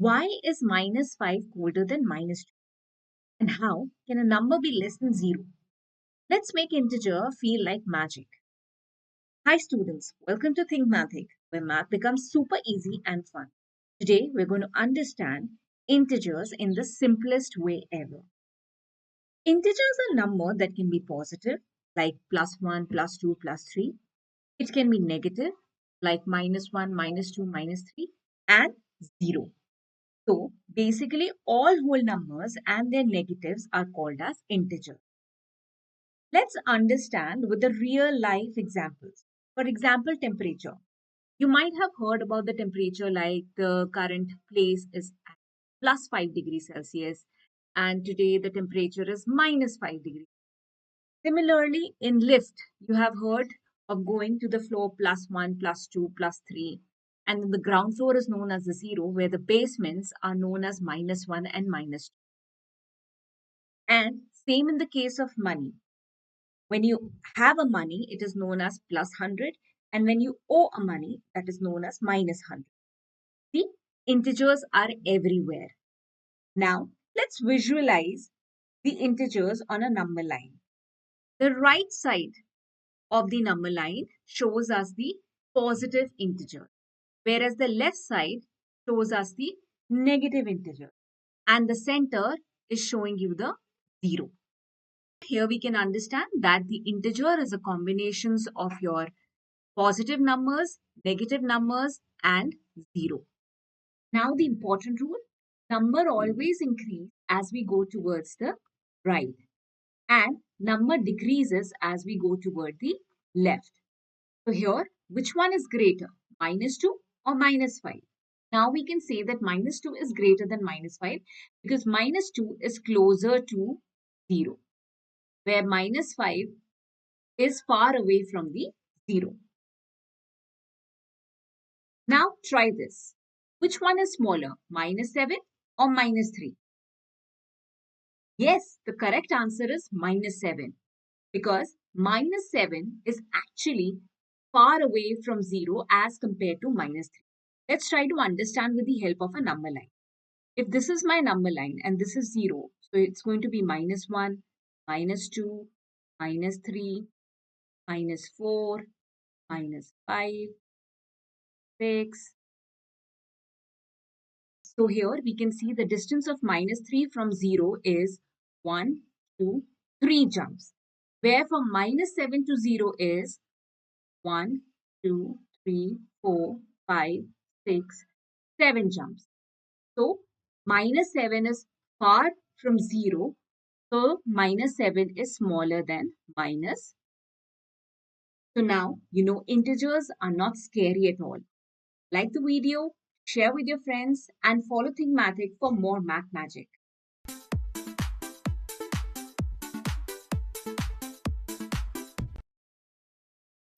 Why is minus 5 colder than minus 2? And how can a number be less than 0? Let's make integer feel like magic. Hi students, welcome to Think Mathic, where math becomes super easy and fun. Today we're going to understand integers in the simplest way ever. Integers are numbers that can be positive, like plus 1, plus 2, plus 3. It can be negative, like minus 1, minus 2, minus 3, and 0. So basically all whole numbers and their negatives are called as integers. Let's understand with the real life examples. For example, temperature. You might have heard about the temperature like the current place is at plus 5 degrees Celsius and today the temperature is minus 5 degrees. Similarly, in lift, you have heard of going to the floor plus 1, plus 2, plus 3. And then the ground floor is known as the 0, where the basements are known as minus 1 and minus 2. And same in the case of money. When you have a money, it is known as plus 100. And when you owe a money, that is known as minus 100. See, integers are everywhere. Now, let's visualize the integers on a number line. The right side of the number line shows us the positive integer, whereas the left side shows us the negative integer, and the center is showing you the 0. Here we can understand that the integer is a combination of your positive numbers, negative numbers, and 0. Now the important rule, number always increase as we go towards the right, and number decreases as we go toward the left. So here, which one is greater, minus 2 or minus 5? Now we can say that minus 2 is greater than minus 5 because minus 2 is closer to 0, where minus 5 is far away from the 0. Now try this. Which one is smaller, minus 7 or minus 3? Yes, the correct answer is minus 7 because minus 7 is actually far away from 0 as compared to minus 3. Let's try to understand with the help of a number line. If this is my number line and this is 0, so it's going to be minus 1, minus 2, minus 3, minus 4, minus 5, 6. So here we can see the distance of minus 3 from 0 is 1, 2, 3 jumps. Where from minus 7 to 0 is 1, 2, 3, 4, 5, 6, 7 jumps. So minus 7 is far from 0. So minus 7 is smaller than minus. So now you know integers are not scary at all. Like the video, share with your friends and follow Think Mathic for more math magic.